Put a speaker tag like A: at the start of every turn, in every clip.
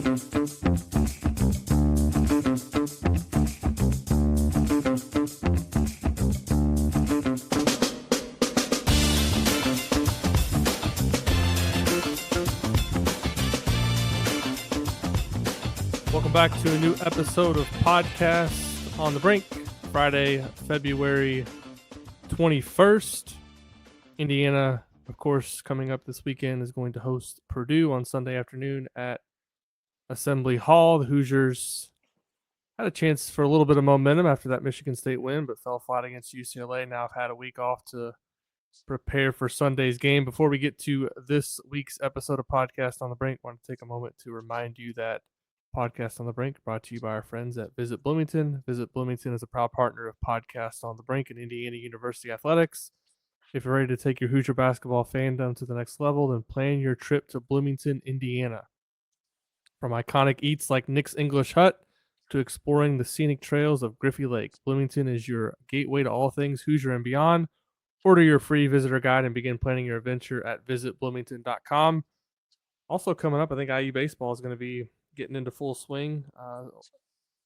A: Welcome back to a new episode of Podcast on the Brink, Friday, February 21st. Indiana, of course, coming up this weekend is going to host Purdue on Sunday afternoon at Assembly Hall. The Hoosiers had a chance for a little bit of momentum after that Michigan State win, but fell flat against UCLA. Now have had a week off to prepare for Sunday's game. Before we get to this week's episode of Podcast on the Brink, I want to take a moment to remind you that Podcast on the Brink brought to you by our friends at Visit Bloomington. Visit Bloomington is a proud partner of Podcast on the Brink and Indiana University Athletics. If you're ready to take your Hoosier basketball fandom to the next level, then plan your trip to Bloomington, Indiana. From iconic eats like Nick's English Hut to exploring the scenic trails of Griffey Lake, Bloomington is your gateway to all things Hoosier and beyond. Order your free visitor guide and begin planning your adventure at visitbloomington.com. Also coming up, I think IU baseball is going to be getting into full swing.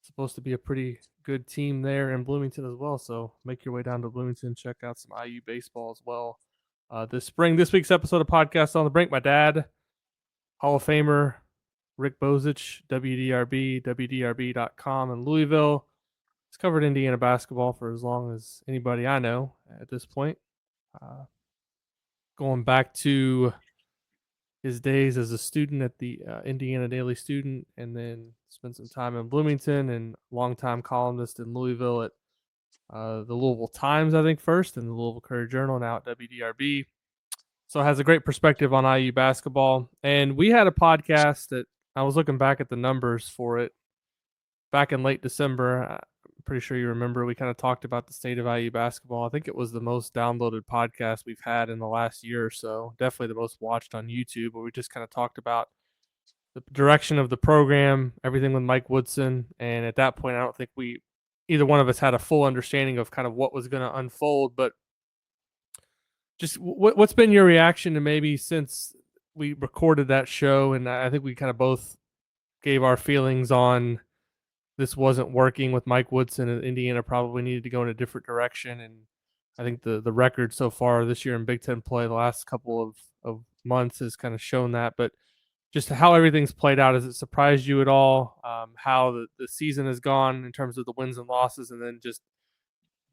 A: Supposed to be a pretty good team there in Bloomington as well. So make your way down to Bloomington, check out some IU baseball as well this spring. This week's episode of Podcast on the Brink, my dad, Hall of Famer Rick Bozich, WDRB, WDRB.com in Louisville. He's covered Indiana basketball for as long as anybody I know at this point. Going back to his days as a student at the Indiana Daily Student, and then spent some time in Bloomington, and longtime columnist in Louisville at the Louisville Times, I think first, and the Louisville Courier-Journal, now at WDRB. So has a great perspective on IU basketball. And we had a podcast that I was looking back at the numbers for it back in late December. I'm pretty sure you remember we kind of talked about the state of IU basketball. I think it was the most downloaded podcast we've had in the last year or so. Definitely the most watched on YouTube, where we just kind of talked about the direction of the program, everything with Mike Woodson. And at that point, I don't think either one of us had a full understanding of kind of what was going to unfold. But just what's been your reaction to maybe since we recorded that show? And I think we kind of both gave our feelings on this wasn't working with Mike Woodson, and Indiana probably needed to go in a different direction. And I think the record so far this year in Big Ten play, the last couple of months, has kind of shown that. But just how everything's played out, has it surprised you at all? How the season has gone in terms of the wins and losses, and then just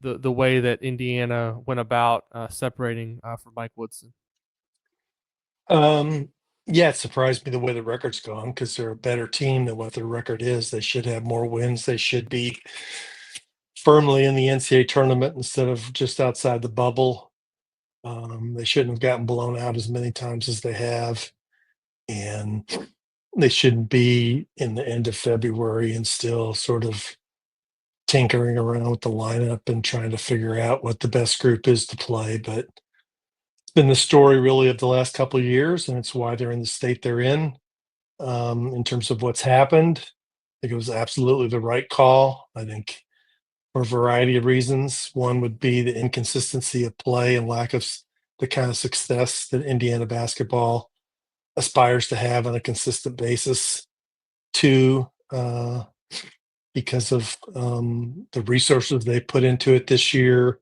A: the way that Indiana went about separating for Mike Woodson?
B: Yeah, it surprised me the way the record's gone, because they're a better team than what their record is. They should have more wins. They should be firmly in the NCAA tournament instead of just outside the bubble. They shouldn't have gotten blown out as many times as they have. And they shouldn't be in the end of February and still sort of tinkering around with the lineup and trying to figure out what the best group is to play. But been the story really of the last couple of years, and it's why they're in the state they're in terms of what's happened. I think it was absolutely the right call. I think for a variety of reasons. One would be the inconsistency of play and lack of the kind of success that Indiana basketball aspires to have on a consistent basis. Two, because of the resources they put into it this year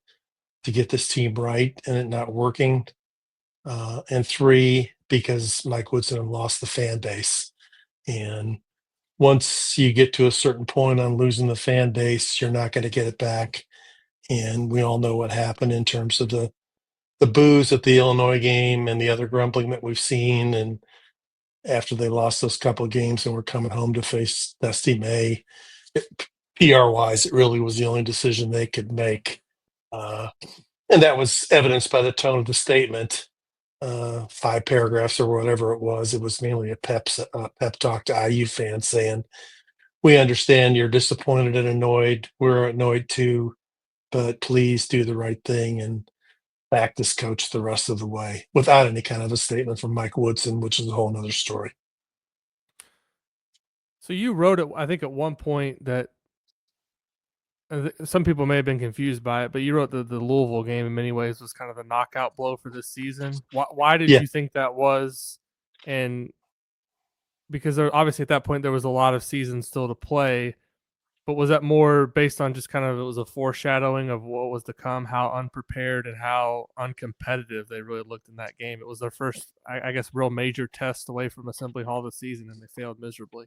B: to get this team right and it not working. And three, because Mike Woodson lost the fan base. And once you get to a certain point on losing the fan base, you're not going to get it back. And we all know what happened in terms of the boos at the Illinois game and the other grumbling that we've seen. And after they lost those couple of games and were coming home to face Dusty May, PR-wise, it really was the only decision they could make. And that was evidenced by the tone of the statement. 5 paragraphs or whatever it was. It was mainly a pep talk to IU fans saying, "We understand you're disappointed and annoyed. We're annoyed too, but please do the right thing and back this coach the rest of the way," without any kind of a statement from Mike Woodson, which is a whole nother story.
A: So you wrote it, I think, at one point that some people may have been confused by it, but you wrote the Louisville game in many ways was kind of the knockout blow for this season. Why did you think that was? And because there obviously at that point there was a lot of seasons still to play. But was that more based on just kind of it was a foreshadowing of what was to come, how unprepared and how uncompetitive they really looked in that game? It was their first, I guess, real major test away from Assembly Hall this season, and they failed miserably.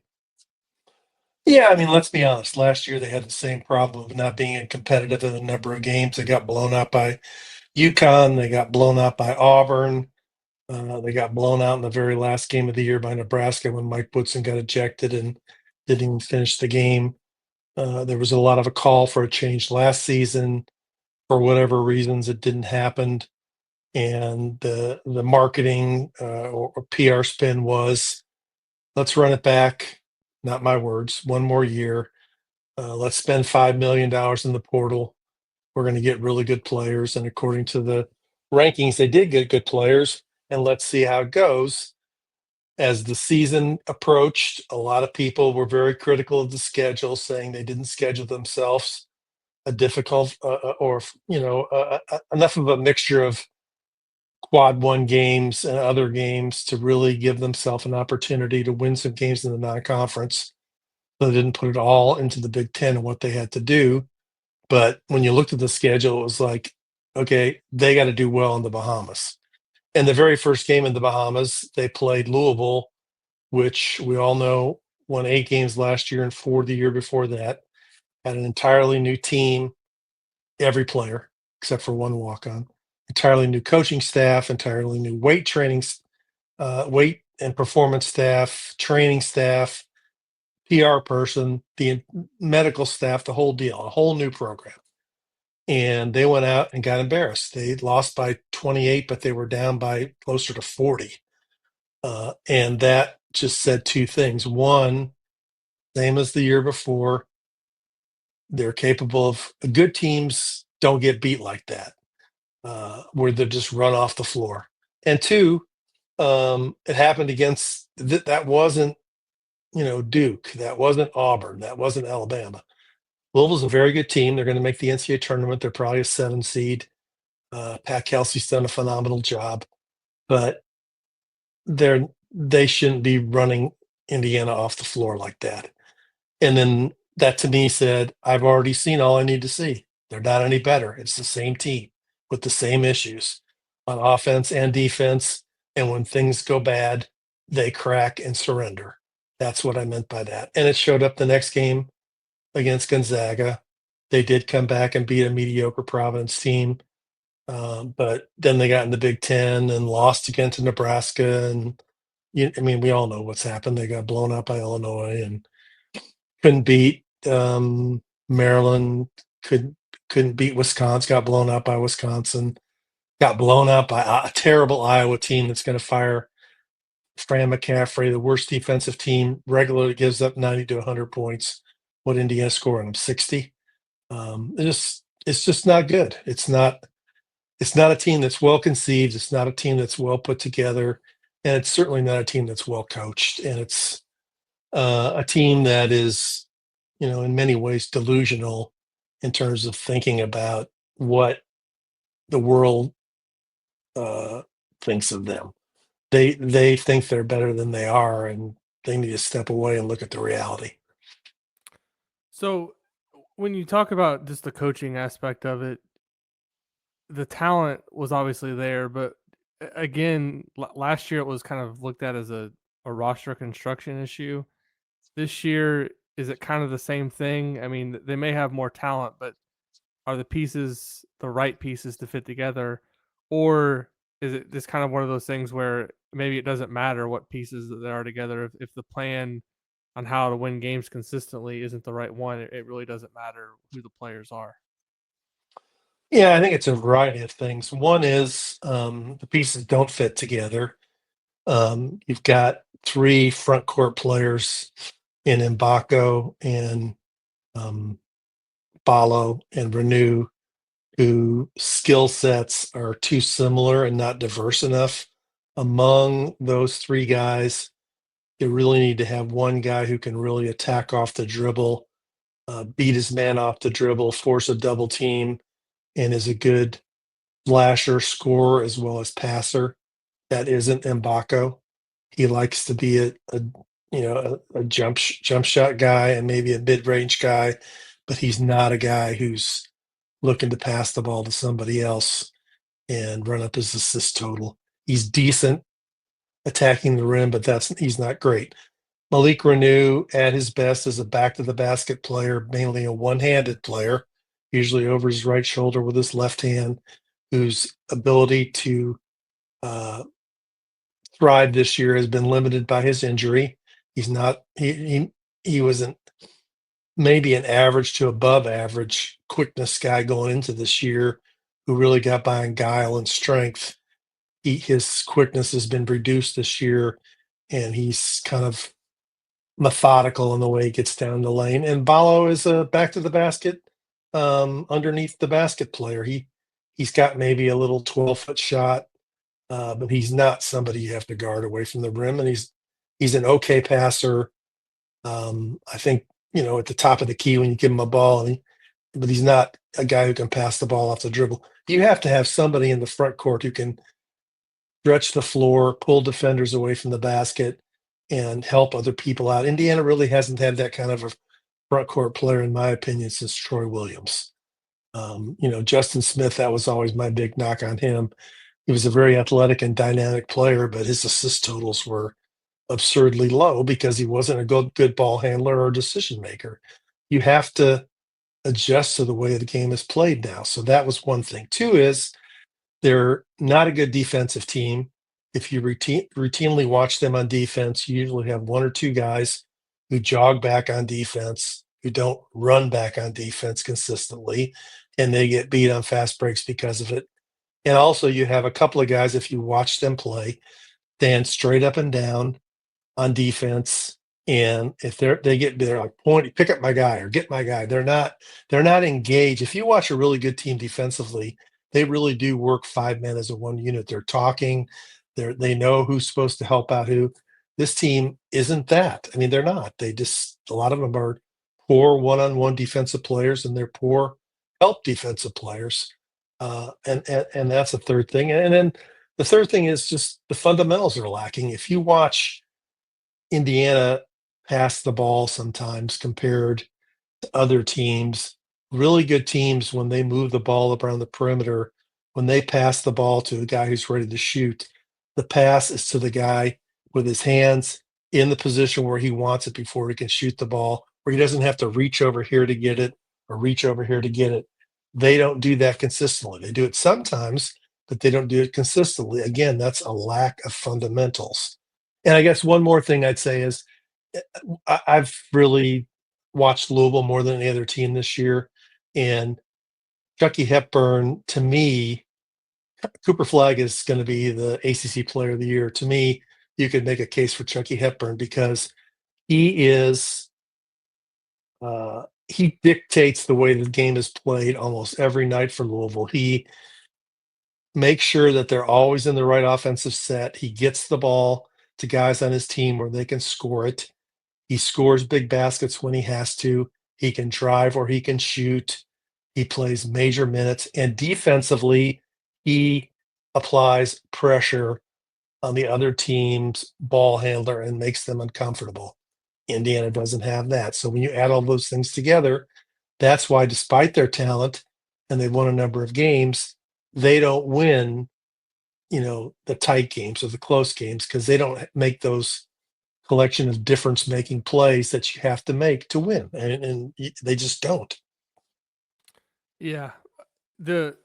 B: Yeah, I mean, let's be honest. Last year they had the same problem of not being competitive in a number of games. They got blown out by UConn. They got blown out by Auburn. They got blown out in the very last game of the year by Nebraska when Mike Woodson got ejected and didn't even finish the game. There was a lot of a call for a change last season. For whatever reasons, it didn't happen. And the marketing or PR spin was, let's run it back. Not my words. One more year. Let's spend $5 million in the portal. We're going to get really good players. And according to the rankings, they did get good players. And let's see how it goes. As the season approached, a lot of people were very critical of the schedule, saying they didn't schedule themselves a difficult or enough of a mixture of quad one games and other games to really give themselves an opportunity to win some games in the non-conference. So they didn't put it all into the Big Ten and what they had to do. But when you looked at the schedule, it was like, okay, they got to do well in the Bahamas. And the very first game in the Bahamas, they played Louisville, which we all know won 8 games last year and 4 the year before that. Had an entirely new team, every player except for one walk-on. Entirely new coaching staff, entirely new weight training, weight and performance staff, training staff, PR person, the medical staff, the whole deal, a whole new program. And they went out and got embarrassed. They lost by 28, but they were down by closer to 40. And that just said two things. One, same as the year before, they're capable of good teams don't get beat like that, where they're just run off the floor. And two, it happened against that wasn't Duke, that wasn't Auburn, that wasn't Alabama. Louisville's a very good team. They're going to make the NCAA tournament. They're probably a 7 seed. Pat Kelsey's done a phenomenal job, but they shouldn't be running Indiana off the floor like that. And then that to me said, I've already seen all I need to see. They're not any better. It's the same team with the same issues on offense and defense. And when things go bad, they crack and surrender. That's what I meant by that. And it showed up the next game against Gonzaga. They did come back and beat a mediocre Providence team. But then they got in the Big Ten and lost again to Nebraska. And we all know what's happened. They got blown out by Illinois and couldn't beat Maryland. Couldn't beat Wisconsin. Got blown out by Wisconsin. Got blown out by a terrible Iowa team that's going to fire Fran McCaffrey, the worst defensive team. Regularly gives up 90 to 100 points. What Indiana scoring them 60? It's just not good. It's not a team that's well conceived. It's not a team that's well put together, and it's certainly not a team that's well coached. And it's a team that is, in many ways delusional in terms of thinking about what the world thinks of them. They think they're better than they are, and they need to step away and look at the reality.
A: So when you talk about just the coaching aspect of it, the talent was obviously there, but again, last year it was kind of looked at as a roster construction issue. This year, is it kind of the same thing? I mean, they may have more talent, but are the pieces the right pieces to fit together? Or is it just kind of one of those things where maybe it doesn't matter what pieces that there are together? If the plan on how to win games consistently isn't the right one, it really doesn't matter who the players are.
B: Yeah, I think it's a variety of things. One is the pieces don't fit together. You've got 3 front court players in Mbako and Balo and Renew, who skill sets are too similar and not diverse enough. Among those 3 guys, you really need to have one guy who can really attack off the dribble, beat his man off the dribble, force a double team, and is a good flasher, scorer, as well as passer. That isn't Mbako. He likes to be a a jump shot guy and maybe a mid range guy, but he's not a guy who's looking to pass the ball to somebody else and run up his assist total. He's decent attacking the rim, but he's not great. Malik Renew at his best is a back to the basket player, mainly a one-handed player, usually over his right shoulder with his left hand, whose ability to uh, thrive this year has been limited by his injury. He's not he wasn't maybe an average to above average quickness guy going into this year, who really got by in guile and strength. His quickness has been reduced this year, and he's kind of methodical in the way he gets down the lane. And Ballo is a back to the basket, underneath the basket player. He's got maybe a little 12-foot shot, but he's not somebody you have to guard away from the rim. And he's an okay passer. I think at the top of the key when you give him a ball, but he's not a guy who can pass the ball off the dribble. You have to have somebody in the front court who can stretch the floor, pull defenders away from the basket, and help other people out. Indiana really hasn't had that kind of a front court player, in my opinion, since Troy Williams. Justin Smith, that was always my big knock on him. He was a very athletic and dynamic player, but his assist totals were absurdly low because he wasn't a good ball handler or decision maker. You have to adjust to the way the game is played now. So that was one thing. Two is they're not a good defensive team. If you routinely watch them on defense, you usually have one or two guys who jog back on defense, who don't run back on defense consistently, and they get beat on fast breaks because of it. And also, you have a couple of guys, if you watch them play, stand straight up and down on defense. And if they're like, point, pick up my guy or get my guy. They're not engaged. If you watch a really good team defensively, they really do work 5 men as a one unit. They're talking. They know who's supposed to help out who. This team isn't that. I mean, they're not. A lot of them are poor one-on-one defensive players, and they're poor help defensive players. And that's the third thing. And then the third thing is just the fundamentals are lacking. If you watch Indiana pass the ball sometimes compared to other teams, really good teams, when they move the ball up around the perimeter, when they pass the ball to a guy who's ready to shoot, the pass is to the guy with his hands in the position where he wants it before he can shoot the ball, where he doesn't have to reach over here to get it or reach over here to get it. They don't do that consistently. They do it sometimes, but they don't do it consistently. Again, that's a lack of fundamentals. And I guess one more thing I'd say is I've really watched Louisville more than any other team this year. And Chucky Hepburn, to me, Cooper Flagg is going to be the ACC Player of the Year. To me, you could make a case for Chucky Hepburn because he dictates the way the game is played almost every night for Louisville. He makes sure that they're always in the right offensive set. He gets the ball to guys on his team where they can score it. He scores big baskets when he has to. He can drive or he can shoot. He plays major minutes. And defensively, he applies pressure on the other team's ball handler and makes them uncomfortable. Indiana doesn't have that. So when you add all those things together, that's why, despite their talent, and they've won a number of games, they don't win, the tight games or the close games, because they don't make those collection of difference-making plays that you have to make to win, and they just don't.
A: Yeah, the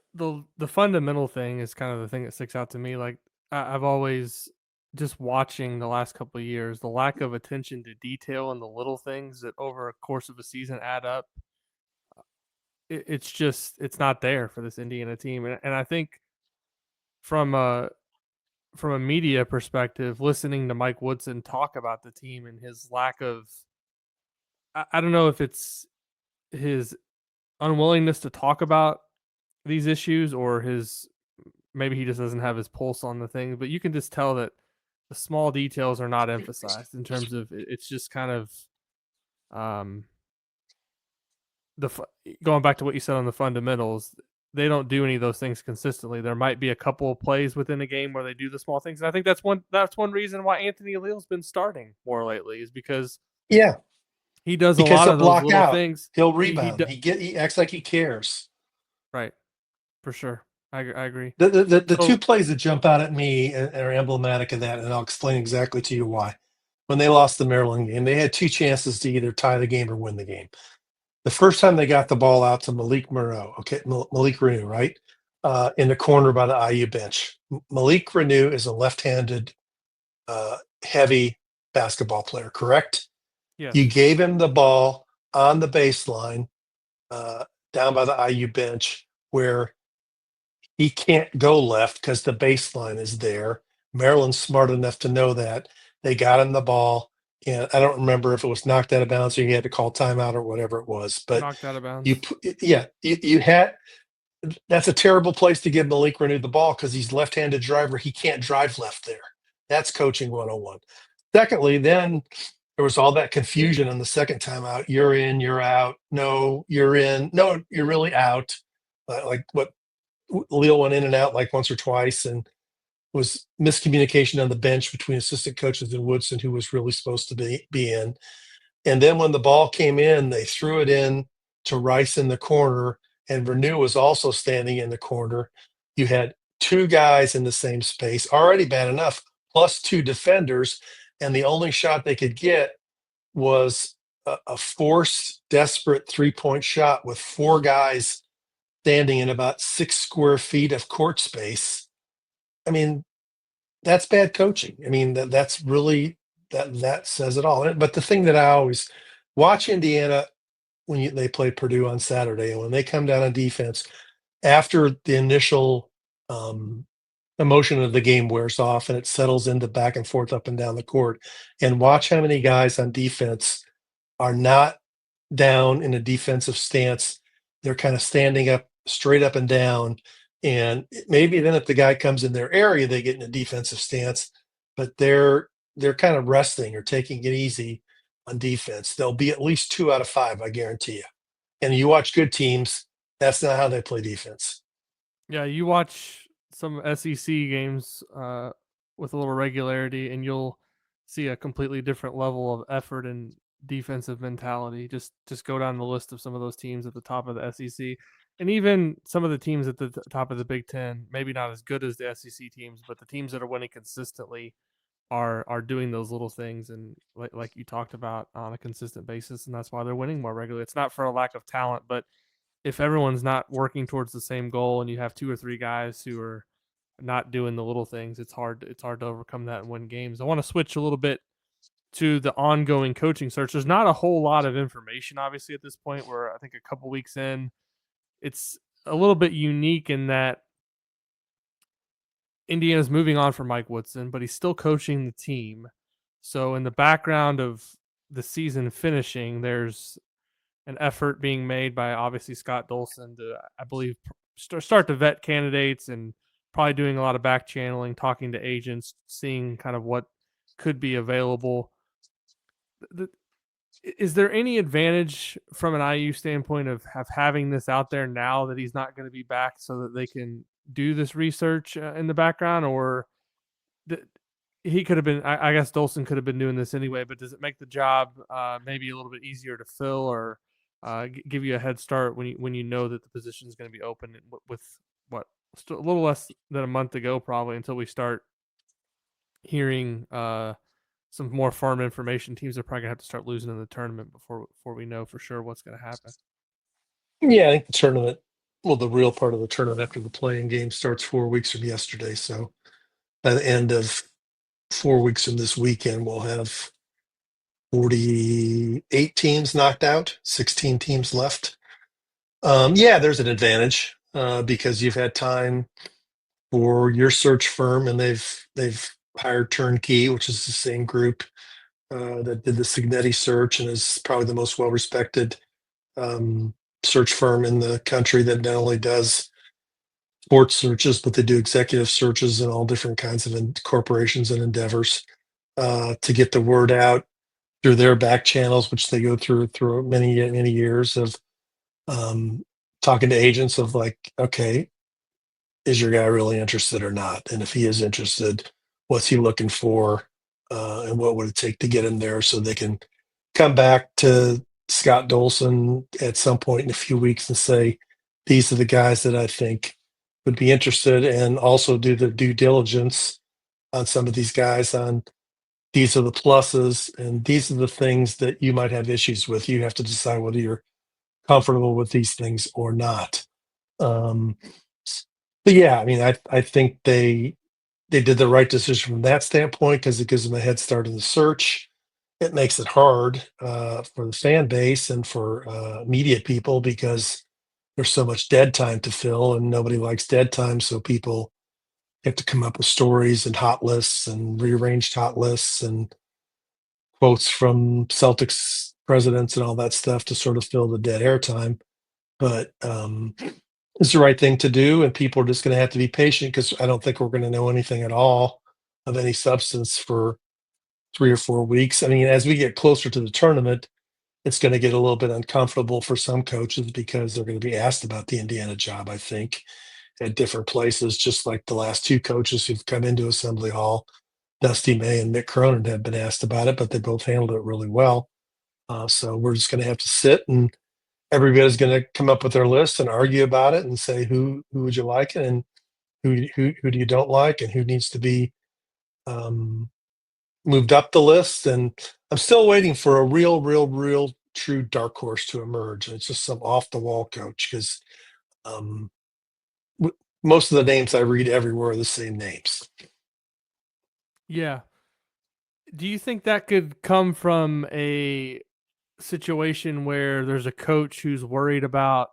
A: fundamental thing is kind of the thing that sticks out to me. Like I've always just watching the last couple of years, the lack of attention to detail and the little things that over a course of a season add up. It's not there for this Indiana team, and I think from a media perspective, listening to Mike Woodson talk about the team and his lack of, I don't know if it's his unwillingness to talk about these issues or maybe he just doesn't have his pulse on the thing, but you can just tell that the small details are not emphasized in terms of it's just kind of um going back to what you said on the fundamentals. they don't do any of those things consistently. There might be a couple of plays within a game where they do the small things, and I think that's one reason why Anthony Leal's been starting more lately is because
B: Yeah,
A: he does a
B: because
A: lot
B: he'll
A: of those
B: block
A: little
B: out,
A: things.
B: he'll
A: He
B: rebound, he acts like he cares.
A: right, for sure. I agree.
B: The two
A: So
B: plays that jump out at me are emblematic of that, and I'll explain exactly to you why. When they lost the Maryland game, they had two chances to either tie the game or win the game. The first time they got the ball out to Malik Renew, right? In the corner by the IU bench. Malik Renew is a left-handed, heavy basketball player, correct? You
A: yes,
B: gave him the ball on the baseline, uh, down by the IU bench, where he can't go left because the baseline is there. Maryland's smart enough to know that. They got him the ball, and I don't remember if it was knocked out of bounds or he had to call timeout or whatever it was. But
A: knocked out of
B: you,
A: bounds.
B: yeah, you had that's a terrible place to give Malik Renew the ball because he's left-handed driver. He can't drive left there. That's coaching 101. Secondly, then there was all that confusion on the second time out. You're in, you're out. No, you're in. No, you're really out. Like what Leal went in and out like once or twice, and was miscommunication on the bench between assistant coaches and Woodson, who was really supposed to be in. And then when the ball came in, they threw it in to Rice in the corner, and Renew was also standing in the corner. You had two guys in the same space, already bad enough, plus two defenders, and the only shot they could get was a forced, desperate 3-point shot with four guys standing in about 6 square feet of court space. I mean, that's bad coaching. I mean, that's really that says it all. But the thing that I always watch Indiana when they play Purdue on Saturday, and when they come down on defense after the initial emotion of the game wears off and it settles into back and forth up and down the court, and watch how many guys on defense are not down in a defensive stance. They're kind of standing up straight up and down. And maybe then if the guy comes in their area, they get in a defensive stance, but they're kind of resting or taking it easy on defense. They'll be at least 2 out of 5, I guarantee you. And you watch good teams, that's not how they play defense.
A: Yeah, you watch some SEC games with a little regularity, and you'll see a completely different level of effort and defensive mentality. Just go down the list of some of those teams at the top of the SEC, and even some of the teams at the top of the Big Ten. Maybe not as good as the SEC teams, but the teams that are winning consistently are doing those little things, and like you talked about, on a consistent basis, and that's why they're winning more regularly. It's not for a lack of talent, but if everyone's not working towards the same goal and you have two or three guys who are not doing the little things, it's hard to overcome that and win games. I want to switch a little bit to the ongoing coaching search. There's not a whole lot of information obviously at this point. We're I think a couple weeks in. It's a little bit unique in that Indiana's moving on from Mike Woodson, but he's still coaching the team. So in the background of the season finishing, there's an effort being made by obviously Scott Dolson to, I believe, start to vet candidates and probably doing a lot of back channeling, talking to agents, seeing kind of what could be available. Is there any advantage from an IU standpoint of having this out there now that he's not going to be back so that they can do this research in the background, or he could have been, I guess Dolson could have been doing this anyway, but does it make the job maybe a little bit easier to fill, or give you a head start when you know that the position is going to be open with what, a little less than a month to go probably until we start hearing some more firm information? Teams are probably going to have to start losing in the tournament before we know for sure what's going to happen.
B: Yeah, I think the tournament, well, the real part of the tournament after the playing game starts 4 weeks from yesterday. So by the end of 4 weeks from this weekend, we'll have 48 teams knocked out, 16 teams left. Yeah, there's an advantage because you've had time for your search firm, and they've hired Turnkey, which is the same group that did the Signetti search and is probably the most well-respected search firm in the country that not only does sports searches, but they do executive searches and all different kinds of corporations and endeavors to get the word out through their back channels, which they go through many years of talking to agents of like, okay, is your guy really interested or not? And if he is interested, what's he looking for? And what would it take to get him there so they can come back to Scott Dolson at some point in a few weeks and say, these are the guys that I think would be interested, and also do the due diligence on some of these guys on these are the pluses and these are the things that you might have issues with. You have to decide whether you're comfortable with these things or not. Um, but yeah, I mean, I think they did the right decision from that standpoint because it gives them a head start in the search. It makes it hard for the fan base and for media people because there's so much dead time to fill, and nobody likes dead time. So people have to come up with stories and hot lists and rearranged hot lists and quotes from Celtics presidents and all that stuff to sort of fill the dead air time. But it's the right thing to do, and people are just going to have to be patient because I don't think we're going to know anything at all of any substance for 3 or 4 weeks. I mean, as we get closer to the tournament, it's going to get a little bit uncomfortable for some coaches because they're going to be asked about the Indiana job, I think, at different places, just like the last two coaches who've come into Assembly Hall, Dusty May and Mick Cronin, have been asked about it, but they both handled it really well. So we're just going to have to sit, and everybody's going to come up with their list and argue about it and say who would you like and who do you don't like and who needs to be um, moved up the list. And I'm still waiting for a real true dark horse to emerge. It's just some off the wall coach because um, most of the names I read everywhere are the same names.
A: Yeah. Do you think that could come from a situation where there's a coach who's worried about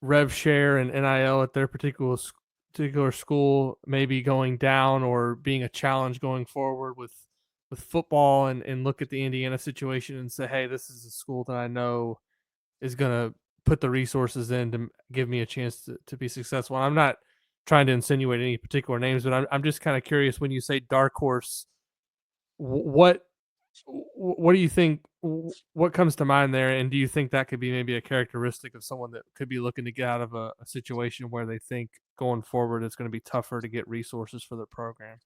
A: rev share and NIL at their particular school maybe going down or being a challenge going forward with football, and look at the Indiana situation and say, hey, this is a school that I know is going to put the resources in to give me a chance to be successful. And I'm not trying to insinuate any particular names, but I'm just kind of curious, when you say dark horse, what what do you think? What comes to mind there? And do you think that could be maybe a characteristic of someone that could be looking to get out of a situation where they think going forward it's going to be tougher to get resources for their program?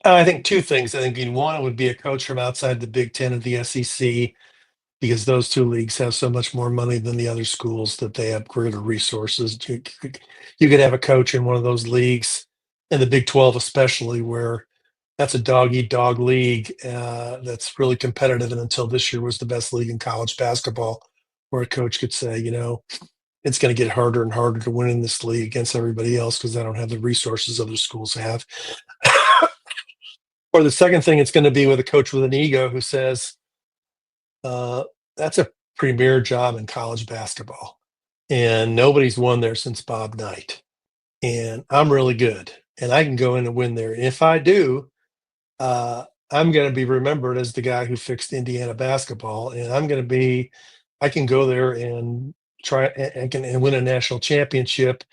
B: I think two things. I think one, it would be a coach from outside the Big Ten of the SEC, because those two leagues have so much more money than the other schools that they have greater resources. You could have a coach in one of those leagues, in the Big 12 especially, where that's a dog eat dog league that's really competitive. And until this year was the best league in college basketball, where a coach could say, it's going to get harder and harder to win in this league against everybody else because I don't have the resources other schools have. Or the second thing, it's going to be with a coach with an ego who says, uh, that's a premier job in college basketball. And nobody's won there since Bob Knight. And I'm really good. And I can go in and win there. And if I do, I'm going to be remembered as the guy who fixed Indiana basketball. And I can go there and try and win a national championship.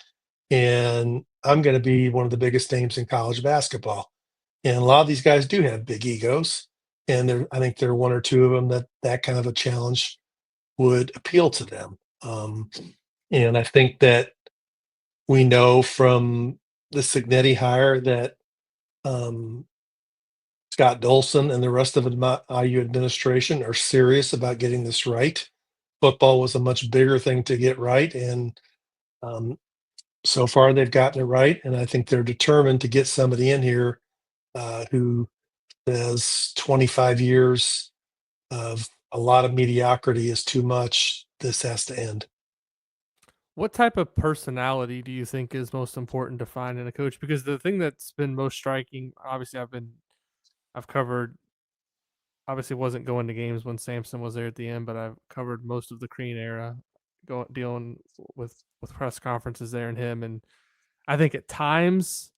B: And I'm going to be one of the biggest names in college basketball. And a lot of these guys do have big egos. And I think there are one or two of them that kind of a challenge would appeal to them. And I think that we know from the Signetti hire that um, Scott Dolson and the rest of the IU administration are serious about getting this right. Football was a much bigger thing to get right, and um, so far they've gotten it right. And I think they're determined to get somebody in here who says 25 years of a lot of mediocrity is too much. This has to end.
A: What type of personality do you think is most important to find in a coach? Because the thing that's been most striking, obviously, I've covered. Obviously, wasn't going to games when Sampson was there at the end, but I've covered most of the Crean era, dealing with press conferences there and him. And I think at times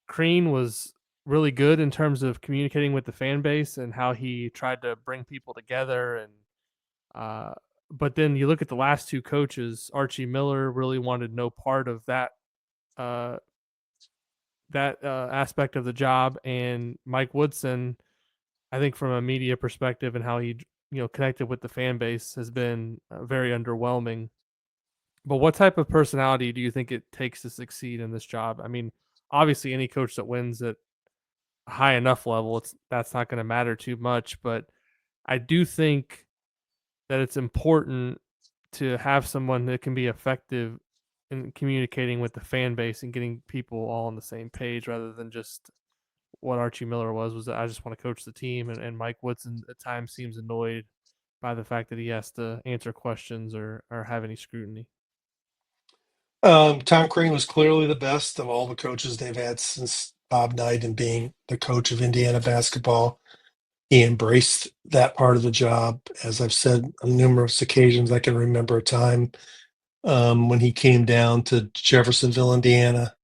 A: Crean was really good in terms of communicating with the fan base and how he tried to bring people together. And uh, but then you look at the last two coaches, Archie Miller really wanted no part of uh, that aspect of the job, and Mike Woodson, I think from a media perspective and how he connected with the fan base, has been very underwhelming. But what type of personality do you think it takes to succeed in this job? I mean, obviously, any coach that wins at a high enough level, that's not going to matter too much. But I do think that it's important to have someone that can be effective in communicating with the fan base and getting people all on the same page, rather than just what Archie Miller was that I just want to coach the team, and Mike Woodson at times seems annoyed by the fact that he has to answer questions or have any scrutiny.
B: Tom Crean was clearly the best of all the coaches they've had since Bob Knight and being the coach of Indiana basketball. He embraced that part of the job. As I've said on numerous occasions, I can remember a time when he came down to Jeffersonville, Indiana,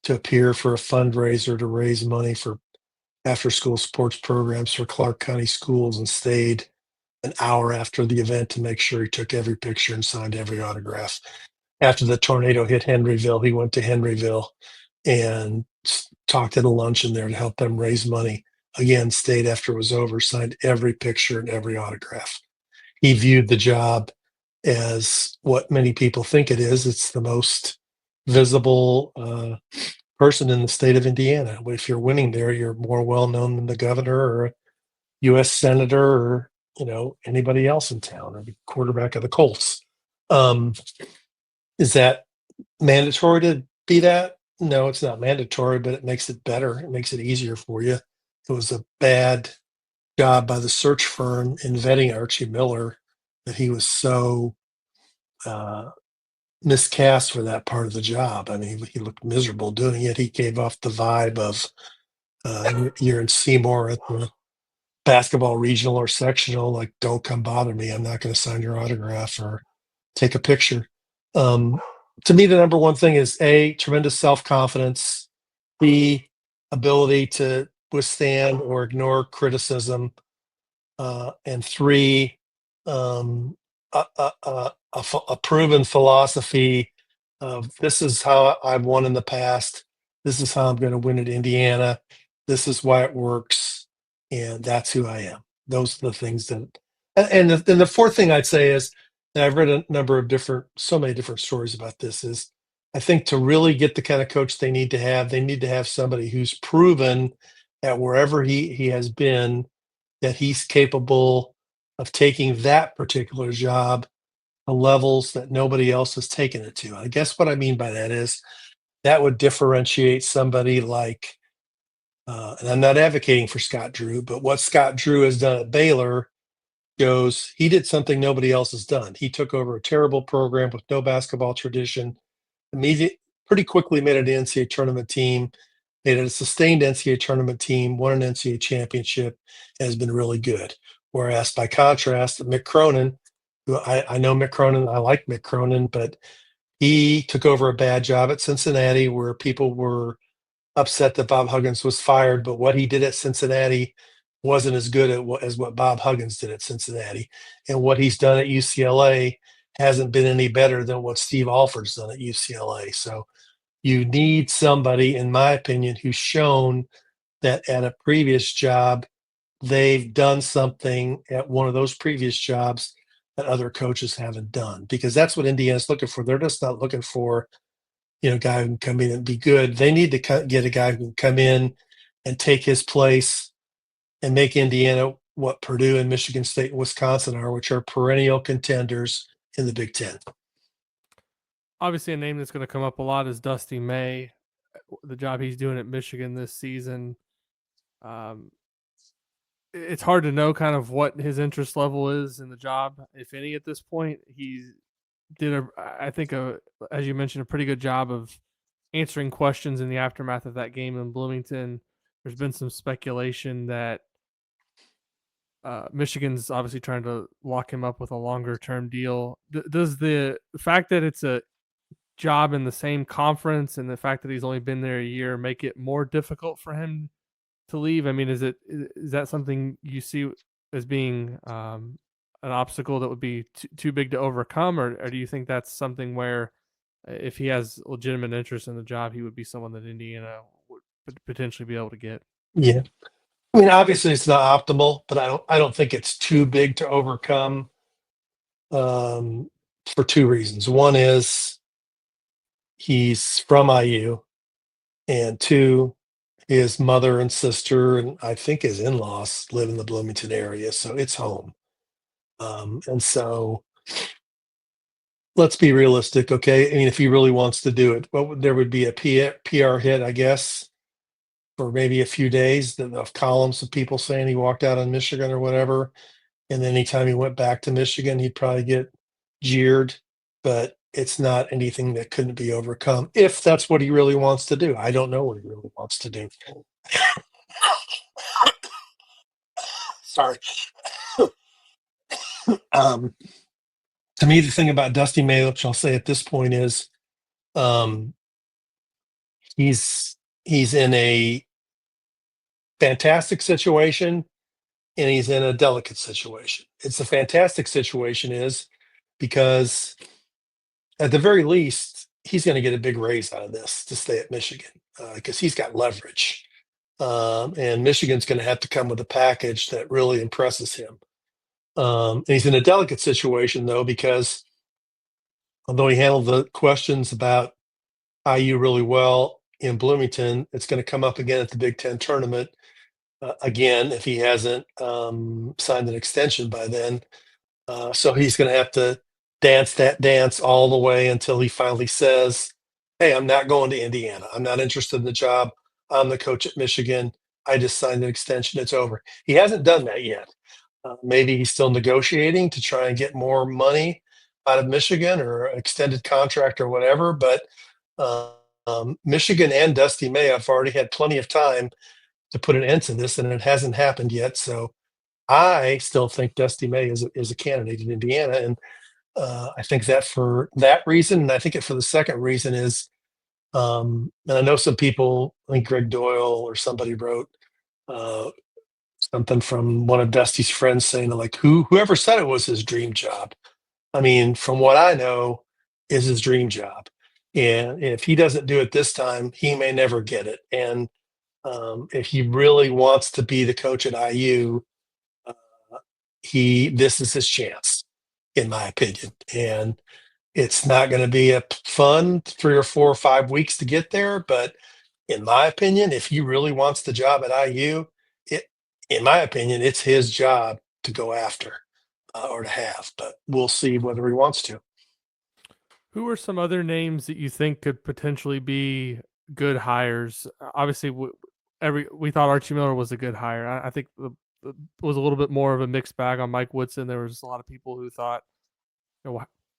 B: to appear for a fundraiser to raise money for after school sports programs for Clark County schools and stayed an hour after the event to make sure he took every picture and signed every autograph. After the tornado hit Henryville, he went to Henryville and talked at a luncheon there to help them raise money. Again, stayed after it was over, signed every picture and every autograph. He viewed the job as what many people think it is. It's the most visible person in the state of Indiana. If you're winning there, you're more well known than the governor or a U.S. senator or anybody else in town or the quarterback of the Colts. Is that mandatory to be that? No, it's not mandatory, but it makes it better. It makes it easier for you. It was a bad job by the search firm in vetting Archie Miller that he was so miscast for that part of the job. I mean, he looked miserable doing it. He gave off the vibe of you're in Seymour at the basketball regional or sectional, like, don't come bother me. I'm not going to sign your autograph or take a picture. To me, the number one thing is A, tremendous self-confidence, B, ability to withstand or ignore criticism, and three, a proven philosophy of this is how I've won in the past. This is how I'm going to win at Indiana. This is why it works, and that's who I am. Those are the things that, and the fourth thing I'd say is, and I've read a number of so many different stories about this, is I think to really get the kind of coach they need to have somebody who's proven at wherever he has been that he's capable of taking that particular job to levels that nobody else has taken it to. I guess what I mean by that is that would differentiate somebody like, and I'm not advocating for Scott Drew, but what Scott Drew has done at Baylor goes, he did something nobody else has done. He took over a terrible program with no basketball tradition, pretty quickly made it an NCAA tournament team, made it a sustained NCAA tournament team, won an NCAA championship, and has been really good. Whereas by contrast, Mick Cronin, who I know Mick Cronin, I like Mick Cronin, but he took over a bad job at Cincinnati where people were upset that Bob Huggins was fired, but what he did at Cincinnati wasn't as good as what Bob Huggins did at Cincinnati. And what he's done at UCLA hasn't been any better than what Steve Alford's done at UCLA. So you need somebody, in my opinion, who's shown that at a previous job, they've done something at one of those previous jobs that other coaches haven't done, because that's what Indiana's looking for. They're just not looking for, a guy who can come in and be good. They need to get a guy who can come in and take his place and make Indiana what Purdue and Michigan State and Wisconsin are, which are perennial contenders in the Big Ten.
A: Obviously, a name that's going to come up a lot is Dusty May, the job he's doing at Michigan this season. It's hard to know kind of what his interest level is in the job, if any, at this point. He did I think as you mentioned, a pretty good job of answering questions in the aftermath of that game in Bloomington. There's been some speculation that Michigan's obviously trying to lock him up with a longer term deal. Does the fact that it's a job in the same conference and the fact that he's only been there a year make it more difficult for him to leave? I mean, is that something you see as being an obstacle that would be too big to overcome, or do you think that's something where if he has legitimate interest in the job, he would be someone that Indiana would potentially be able to get?
B: Yeah. I mean, obviously it's not optimal, but I don't think it's too big to overcome. for two reasons. One is he's from IU, and two, his mother and sister, and I think his in-laws live in the Bloomington area, so it's home. And so let's be realistic, okay? I mean, if he really wants to do it, there would be a PR hit, I guess, for maybe a few days of columns of people saying he walked out on Michigan or whatever. And then anytime he went back to Michigan, he'd probably get jeered. But it's not anything that couldn't be overcome if that's what he really wants to do. I don't know what he really wants to do. Sorry. um, to me, the thing about Dusty May, which I'll say at this point, is um, he's in a fantastic situation and he's in a delicate situation. It's a fantastic situation is because at the very least, he's going to get a big raise out of this to stay at Michigan because he's got leverage. And Michigan's going to have to come with a package that really impresses him. And he's in a delicate situation, though, because although he handled the questions about IU really well in Bloomington, it's going to come up again at the Big Ten tournament again if he hasn't signed an extension by then. So he's going to have to dance that dance all the way until he finally says, "Hey, I'm not going to Indiana. I'm not interested in the job. I'm the coach at Michigan. I just signed an extension. It's over." He hasn't done that yet. Maybe he's still negotiating to try and get more money out of Michigan or extended contract or whatever. But Michigan and Dusty May have already had plenty of time to put an end to this, and it hasn't happened yet. So I still think Dusty May is a candidate in Indiana, and I think that for that reason, and I think it for the second reason is, and I know some people, I think Greg Doyle or somebody wrote uh, something from one of Dusty's friends saying like, whoever said it was his dream job. I mean, from what I know, is his dream job, and if he doesn't do it this time, he may never get it. And if he really wants to be the coach at IU, this is his chance, in my opinion. And it's not going to be a fun 3 or 4 or 5 weeks to get there, but in my opinion, if he really wants the job at IU, in my opinion, it's his job to go after or to have. But we'll see whether he wants to.
A: Who are some other names that you think could potentially be good hires? Obviously, we thought Archie Miller was a good hire. I think it was a little bit more of a mixed bag on Mike Woodson. There was a lot of people who thought,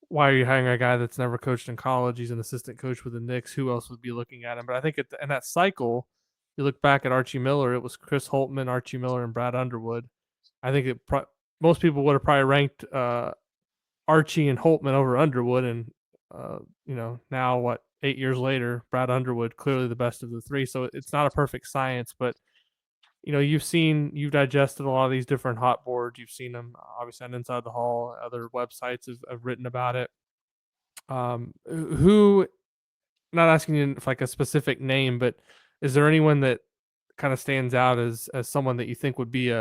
A: why are you hiring a guy that's never coached in college? He's an assistant coach with the Knicks. Who else would be looking at him? But I think in that cycle, you look back at Archie Miller, it was Chris Holtman, Archie Miller, and Brad Underwood. I think most people would have probably ranked Archie and Holtman over Underwood, and now 8 years later, Brad Underwood clearly the best of the three. So it's not a perfect science, but you've digested a lot of these different hot boards. You've seen them obviously on Inside the Hall. Other websites have written about it. Who, not asking you for like a specific name, but is there anyone that kind of stands out as someone that you think would be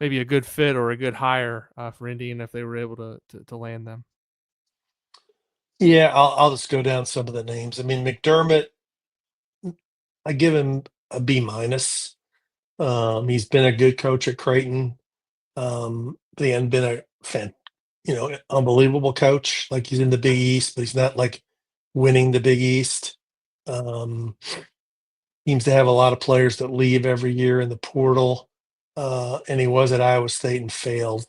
A: maybe a good fit or a good hire for Indiana if they were able to land them?
B: Yeah, I'll just go down some of the names. I mean, McDermott, I give him a B minus. He's been a good coach at Creighton. He hadn't been unbelievable coach. Like he's in the Big East, but he's not like winning the Big East. Seems to have a lot of players that leave every year in the portal. And he was at Iowa State and failed.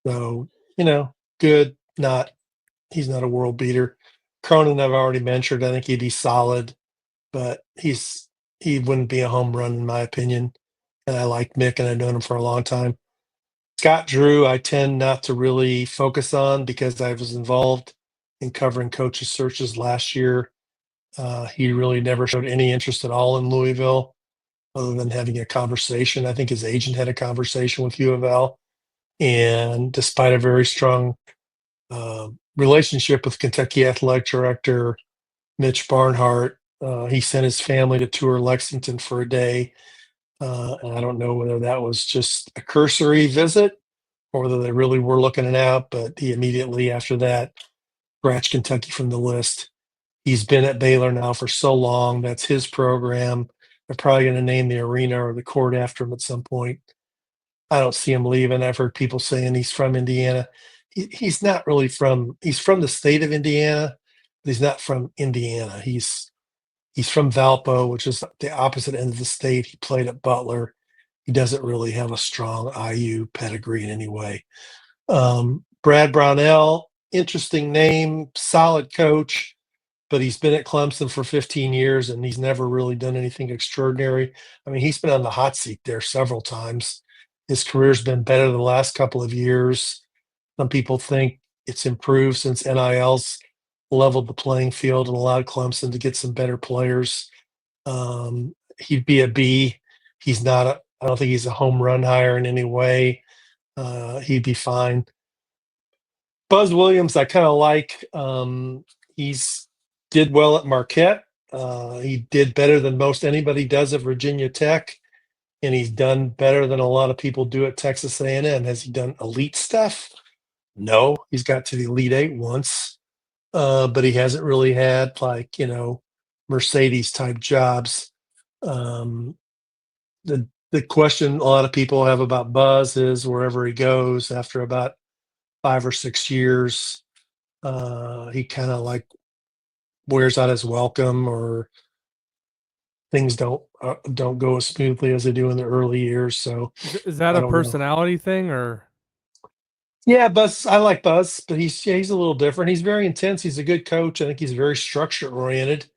B: So, good, he's not a world beater. Cronin, I've already mentioned. I think he'd be solid, but he wouldn't be a home run in my opinion. And I like Mick, and I've known him for a long time. Scott Drew, I tend not to really focus on because I was involved in covering coaches searches last year. He really never showed any interest at all in Louisville, other than having a conversation. I think his agent had a conversation with U of L, and despite a very strong relationship with Kentucky athletic director Mitch Barnhart, he sent his family to tour Lexington for a day. And I don't know whether that was just a cursory visit or whether they really were looking it out, but he immediately after that scratch Kentucky from the list. He's been at Baylor now for so long. That's his program. They're probably going to name the arena or the court after him at some point. I don't see him leaving. I've heard people saying he's from Indiana. He's not really from. He's from the state of Indiana, but he's not from Indiana. He's from Valpo, which is the opposite end of the state. He played at Butler. He doesn't really have a strong IU pedigree in any way. Brad Brownell, interesting name, solid coach, but he's been at Clemson for 15 years and he's never really done anything extraordinary. I mean, he's been on the hot seat there several times. His career's been better the last couple of years. Some people think it's improved since NIL's leveled the playing field and allowed Clemson to get some better players. He'd be a B. He's not I don't think he's a home run hire in any way. He'd be fine. Buzz Williams, I kind of like. He's did well at Marquette. He did better than most anybody does at Virginia Tech, and he's done better than a lot of people do at Texas A&M. Has he done elite stuff? No, he's got to the Elite Eight once, but he hasn't really had Mercedes type jobs. The question a lot of people have about Buzz is wherever he goes after about 5 or 6 years, he kind of wears out his welcome, or things don't go as smoothly as they do in the early years. So
A: Is that
B: I
A: a
B: don't know.
A: personality thing, or?
B: Yeah, Buzz. I like Buzz, but he's a little different. He's very intense. He's a good coach. I think he's very structure oriented.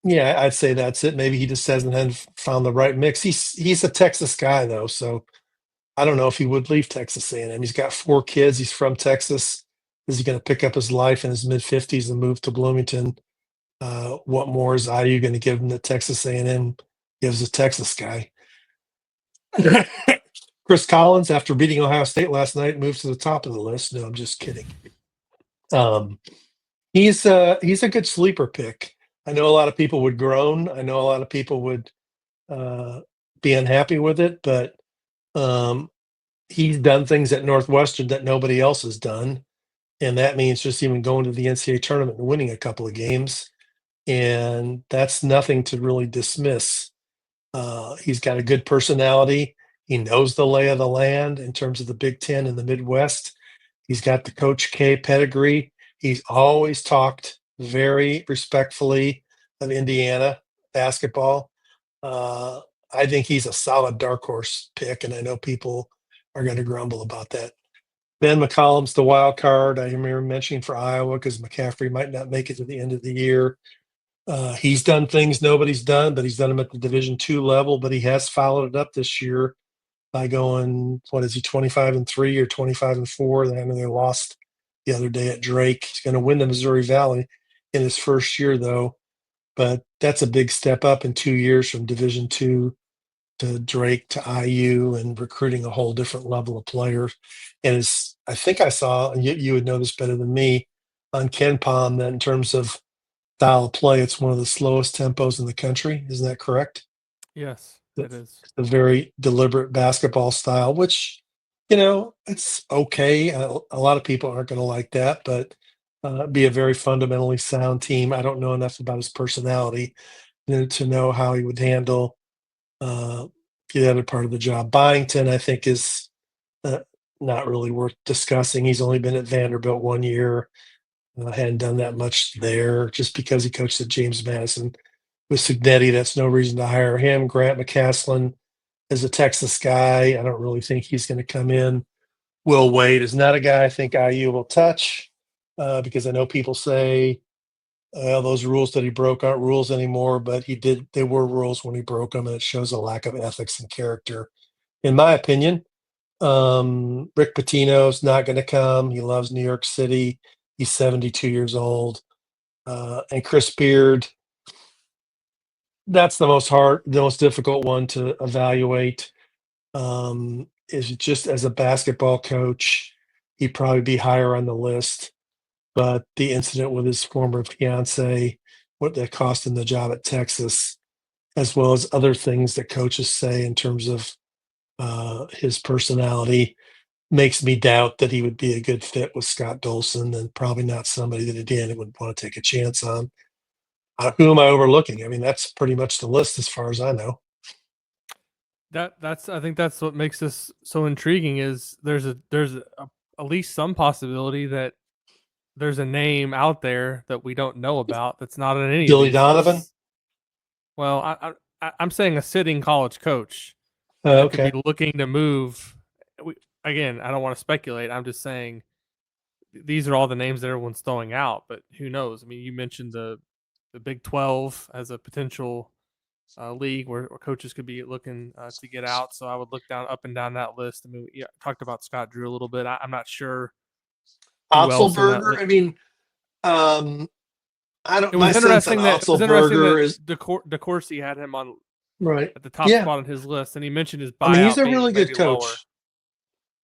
B: Yeah, I'd say that's it. Maybe he just hasn't found the right mix. He's a Texas guy though, so I don't know if he would leave Texas A&M. He's got 4 kids. He's from Texas. Is he going to pick up his life in his mid-50s and move to Bloomington? What more is IU going to give him that Texas A&M gives a Texas guy? Chris Collins, after beating Ohio State last night, moves to the top of the list. No, I'm just kidding. He's a good sleeper pick. I know a lot of people would groan. I know a lot of people would be unhappy with it, but he's done things at Northwestern that nobody else has done, and that means just even going to the NCAA tournament and winning a couple of games, and that's nothing to really dismiss. He's got a good personality. He knows the lay of the land in terms of the Big Ten and the Midwest. He's got the Coach K pedigree. He's always talked very respectfully of Indiana basketball. I think he's a solid dark horse pick, and I know people are going to grumble about that. Ben McCollum's the wild card. I remember mentioning for Iowa because McCaffrey might not make it to the end of the year. He's done things nobody's done, but he's done them at the Division II level. But he has followed it up this year by going, 25-3 or 25-4? I know they lost the other day at Drake. He's going to win the Missouri Valley in his first year, though. But that's a big step up in 2 years from Division II to Drake to IU, and recruiting a whole different level of players. And I think I saw, and you would know this better than me, on Ken Palm, that in terms of style of play, it's one of the slowest tempos in the country. Isn't that correct?
A: Yes, it is.
B: A very deliberate basketball style, which, it's okay. A lot of people aren't going to like that, but be a very fundamentally sound team. I don't know enough about his personality to know how he would handle the other part of the job. Byington, I think, is not really worth discussing. He's only been at Vanderbilt 1 year. Hadn't done that much there. Just because he coached at James Madison with Signetti, that's no reason to hire him. Grant McCaslin is a Texas guy. I don't really think he's going to come in. Will Wade is not a guy I think IU will touch because I know people say those rules that he broke aren't rules anymore, but they were rules when he broke them, and it shows a lack of ethics and character, in my opinion. Rick Pitino's not going to come. He loves New York City. He's 72 years old. And Chris Beard, that's the most difficult one to evaluate. Is just as a basketball coach, he'd probably be higher on the list. But the incident with his former fiance, what that cost him the job at Texas, as well as other things that coaches say in terms of his personality, makes me doubt that he would be a good fit with Scott Dolson, and probably not somebody that Indiana would want to take a chance on. Who am I overlooking? I mean, that's pretty much the list as far as I know.
A: That's I think that's what makes this so intriguing is there's at least some possibility that there's a name out there that we don't know about that's not on any of
B: Billy
A: these
B: Donovan.
A: lists. Well, I'm saying a sitting college coach that could be
B: Okay.
A: looking to move. Again, I don't want to speculate. I'm just saying these are all the names that everyone's throwing out, but who knows? I mean, you mentioned the Big 12 as a potential league where coaches could be looking to get out. So I would look down up and down that list. I mean, yeah, talked about Scott Drew a little bit. I'm not sure who else in that
B: Otzelberger.
A: list.
B: I mean, I don't.
A: It
B: My
A: was
B: sense on
A: interesting that
B: Otzelberger is
A: DeCourcy had him on
B: right.
A: at the top
B: Yeah,
A: spot on his list, and he mentioned his
B: I mean, he's
A: buyout
B: a
A: being
B: really good
A: maybe lower.
B: coach.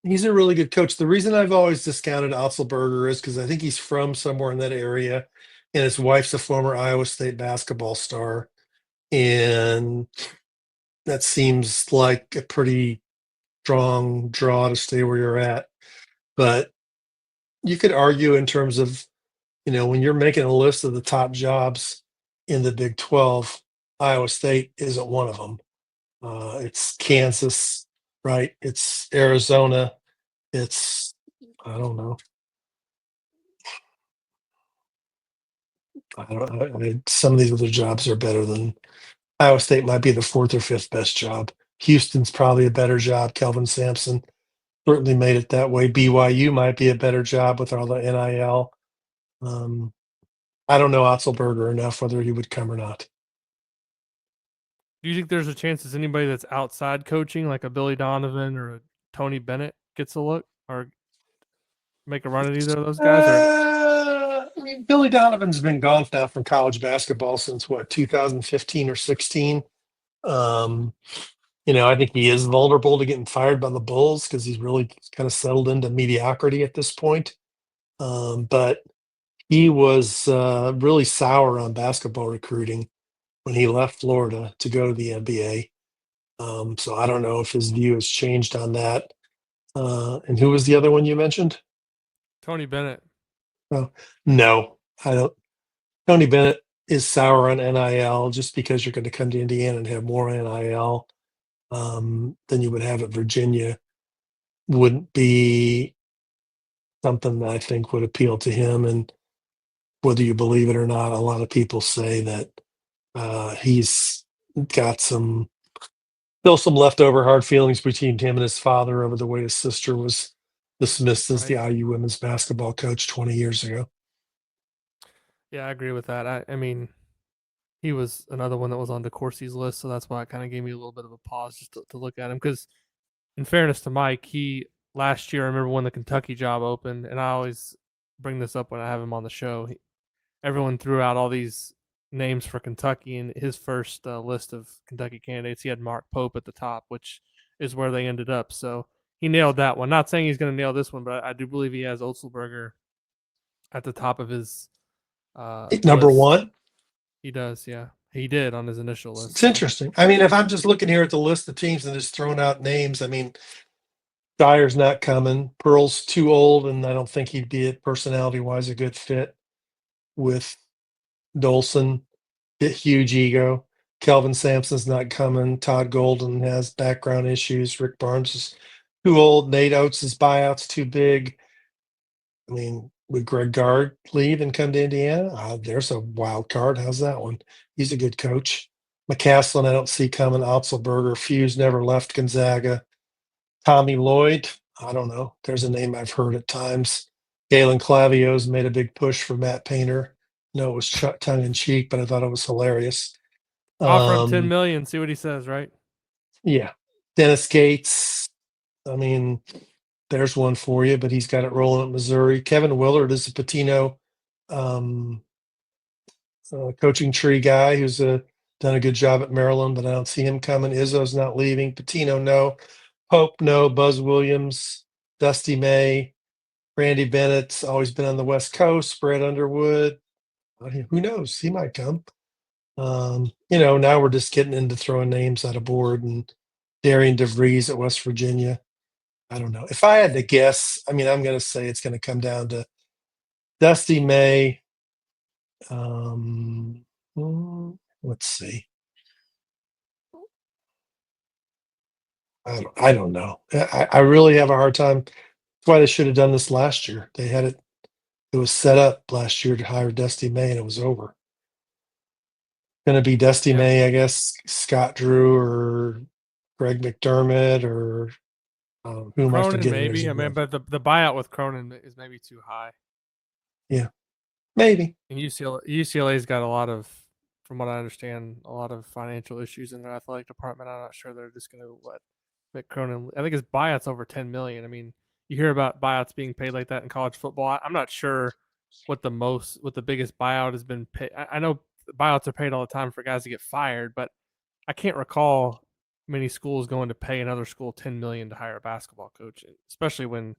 B: He's a really good coach. The reason I've always discounted Otzelberger is because I think he's from somewhere in that area, and his wife's a former Iowa State basketball star, and that seems like a pretty strong draw to stay where you're at. But you could argue in terms of, when you're making a list of the top jobs in the Big 12, Iowa State isn't one of them. It's Kansas, right? It's Arizona. It's, I don't know. Some of these other jobs are better than Iowa State. Might be the fourth or fifth best job. Houston's probably a better job. Kelvin Sampson certainly made it that way. BYU might be a better job with all the NIL. I don't know Otzelberger enough whether he would come or not.
A: Do you think there's a chance that anybody that's outside coaching, like a Billy Donovan or a Tony Bennett, gets a look or make a run at either of those guys?
B: I mean, Billy Donovan's been gone now from college basketball since what, 2015 or 16. Um, I think he is vulnerable to getting fired by the Bulls because he's really kind of settled into mediocrity at this point. But he was really sour on basketball recruiting when he left Florida to go to the NBA. So I don't know if his view has changed on that. And who was the other one you mentioned?
A: Tony Bennett.
B: Oh, no, I don't. Tony Bennett is sour on NIL just because you're going to come to Indiana and have more NIL than you would have at Virginia. Wouldn't be something that I think would appeal to him. And whether you believe it or not, a lot of people say that he's got still some leftover hard feelings between him and his father over the way his sister was dismissed as the IU women's basketball coach 20 years ago.
A: Yeah, I agree with that. I mean, he was another one that was on DeCourcy's list, so that's why it kind of gave me a little bit of a pause just to look at him. Because, in fairness to Mike, he last year I remember when the Kentucky job opened, and I always bring this up when I have him on the show. Everyone threw out all these names for Kentucky, and his first list of Kentucky candidates, he had Mark Pope at the top, which is where they ended up. So he nailed that one. Not saying he's going to nail this one, but I do believe he has Otzelberger at the top of his
B: Number
A: list.
B: one?
A: He does, yeah. He did on his initial list.
B: It's interesting. I mean, if I'm just looking here at the list of teams and just throwing out names, I mean, Dyer's not coming. Pearl's too old, and I don't think he'd be personality-wise a good fit with Dolson. Huge ego. Kelvin Sampson's not coming. Todd Golden has background issues. Rick Barnes is too old. Nate Oates' buyout's too big. I mean, would Greg Gard leave and come to Indiana? There's a wild card. How's that one? He's a good coach. McCaslin, I don't see coming. Otzelberger, Fuse never left Gonzaga. Tommy Lloyd, I don't know. There's a name I've heard at times. Galen Clavio's made a big push for Matt Painter. No, it was tongue in cheek, but I thought it was hilarious.
A: Offer him $10 million. See what he says, right?
B: Yeah. Dennis Gates. I mean, there's one for you, but he's got it rolling at Missouri. Kevin Willard is a Patino coaching tree guy who's done a good job at Maryland, but I don't see him coming. Izzo's not leaving. Patino, no. Pope, no. Buzz Williams, Dusty May, Randy Bennett's always been on the West Coast. Brett Underwood. Who knows? He might come. Now we're just getting into throwing names out of board, and Darian DeVries at West Virginia. I don't know. If I had to guess, I mean, I'm going to say it's going to come down to Dusty May. Let's see. I don't know. I really have a hard time. That's why they should have done this last year. They had it. It was set up last year to hire Dusty May, and it was over. Going to be Dusty
A: Yeah,
B: May, I guess. Scott Drew or Greg McDermott or who am I
A: Cronin
B: forgetting? There's
A: maybe. I mean,
B: another.
A: but the buyout with Cronin is maybe too high.
B: Yeah, maybe.
A: And UCLA's got a lot of, from what I understand, a lot of financial issues in their athletic department. I'm not sure they're just going to let Mick Cronin. I think his buyout's over 10 million. I mean, you hear about buyouts being paid like that in college football. I'm not sure what the biggest buyout has been paid. I know buyouts are paid all the time for guys to get fired, but I can't recall many schools going to pay another school 10 million to hire a basketball coach, especially when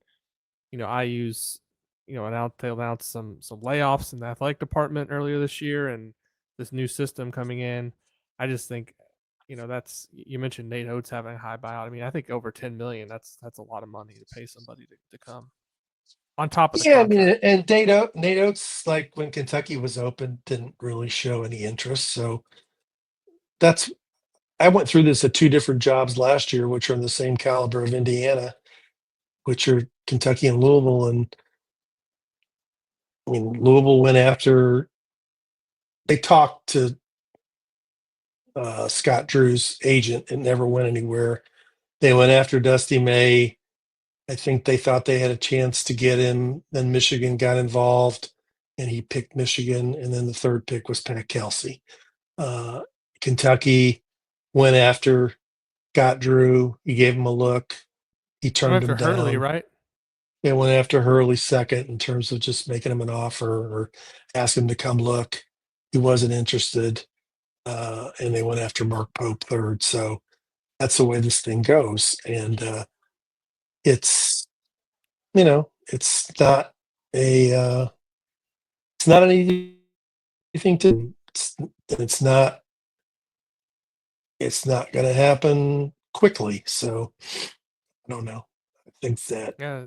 A: IU's they announced some layoffs in the athletic department earlier this year, and this new system coming in. I just think that's, you mentioned Nate Oates having a high buyout. I mean, I think over 10 million. That's a lot of money to pay somebody to come on top of the
B: Yeah, I mean,
A: contract.
B: and Nate Oates, like when Kentucky was open, didn't really show any interest. So that's I went through this at two different jobs last year, which are in the same caliber of Indiana, which are Kentucky and Louisville. And I mean, Louisville went after, they talked to Scott Drew's agent. It never went anywhere. They went after Dusty May. I think they thought they had a chance to get him. Then Michigan got involved and he picked Michigan. And then the third pick was Pat Kelsey. Uh, Kentucky went after, got Drew. He gave him a look. He
A: Went
B: turned him
A: after Hurley,
B: down.
A: right?
B: They went after Hurley second in terms of just making him an offer or ask him to come look. He wasn't interested. And they went after Mark Pope third. So that's the way this thing goes. And it's, it's not it's not an easy thing to, it's not, it's not going to happen quickly. So I don't know. I think that,
A: Yeah,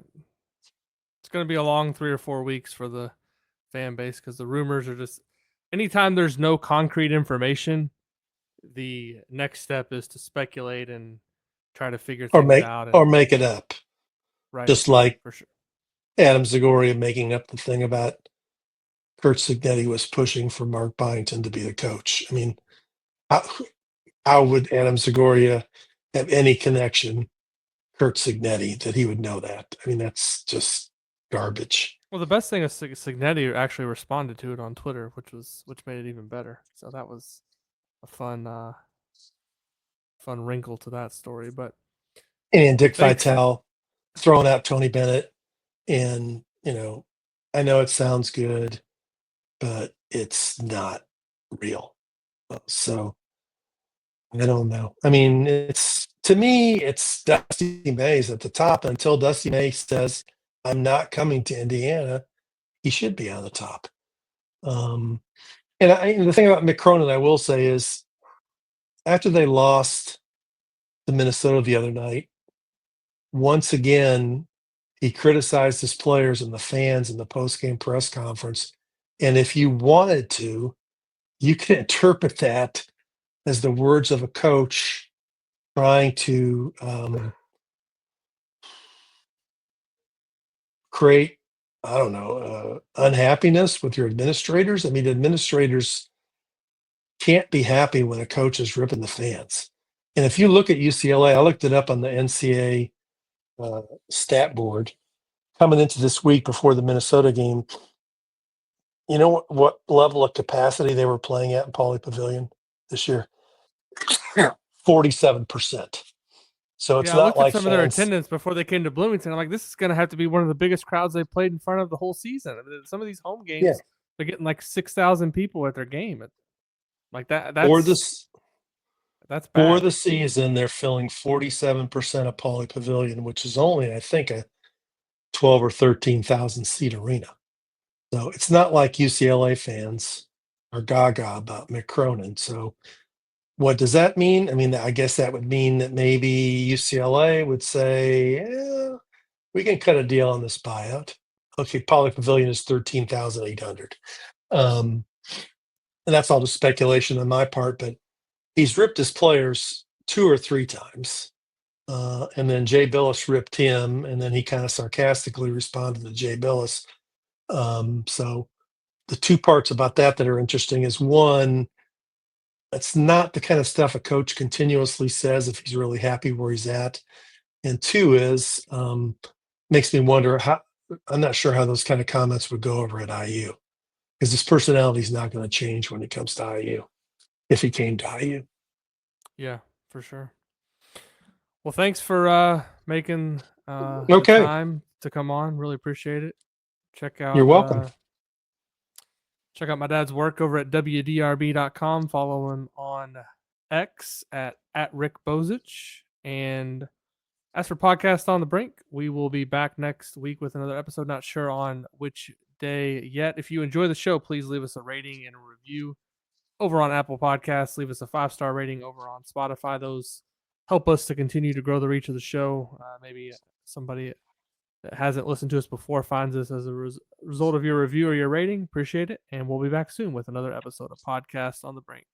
A: it's going to be a long 3 or 4 weeks for the fan base because the rumors are just. Anytime there's no concrete information, the next step is to speculate and try to figure
B: or
A: things
B: make,
A: out.
B: or
A: And
B: make it up,
A: right,
B: just like
A: for sure.
B: Adam Zagoria making up the thing about Kurt Signetti was pushing for Mark Byington to be the coach. I mean, how, how would Adam Zagoria have any connection, Kurt Signetti, that he would know that? I mean, that's just garbage.
A: Well, the best thing is Signetti actually responded to it on Twitter, which made it even better. So that was a fun wrinkle to that story. But
B: And Dick
A: thanks.
B: Vitale throwing out Tony Bennett. And, I know it sounds good, but it's not real. So I don't know. I mean, it's to me, it's Dusty May's at the top. Until Dusty May says, I'm not coming to Indiana, he should be on the top. And the thing about Mick Cronin, I will say, is after they lost to Minnesota the other night, once again, he criticized his players and the fans in the post-game press conference. And if you wanted to, you can interpret that as the words of a coach trying to create, I don't know, unhappiness with your administrators. I mean, administrators can't be happy when a coach is ripping the fans. And if you look at UCLA, I looked it up on the NCAA stat board coming into this week before the Minnesota game. You know what level of capacity they were playing at in Pauley Pavilion this year? 47%. So it's
A: Yeah, I
B: not
A: looked at
B: like
A: some of their
B: fans.
A: attendance before they came to Bloomington. I'm like, this is going to have to be one of the biggest crowds they played in front of the whole season. I mean, some of these home
B: Yeah.
A: games, they're getting like 6,000 people at their game. Like that.
B: For
A: That's
B: for
A: bad.
B: the season, they're filling 47% of Pauley Pavilion, which is only, I think, a 12 or 13,000 seat arena. So it's not like UCLA fans are gaga about Mick Cronin. So What does that mean? I mean, I guess that would mean that maybe UCLA would say, yeah, we can cut a deal on this buyout. Okay, Poly Pavilion is 13,800. And that's all just speculation on my part, but he's ripped his players 2 or 3 times. And then Jay Billis ripped him, and then he kind of sarcastically responded to Jay Billis. So the two parts about that are interesting is one, it's not the kind of stuff a coach continuously says if he's really happy where he's at. And two is makes me wonder how. I'm not sure how those kind of comments would go over at IU because his personality is not going to change when it comes to IU if he came to IU.
A: Yeah, for sure. Well, thanks for making the
B: Okay,
A: time to come on. Really appreciate it. Check
B: you're
A: out
B: welcome.
A: check out my dad's work over at wdrb.com. Follow him on X at Rick Bozich. And as for Podcast on the Brink, we will be back next week with another episode. Not sure on which day yet. If you enjoy the show, please leave us a rating and a review over on Apple Podcasts. Leave us a 5-star rating over on Spotify. Those help us to continue to grow the reach of the show. Maybe somebody that hasn't listened to us before finds us as a result of your review or your rating. Appreciate it. And we'll be back soon with another episode of Podcast on the Brink.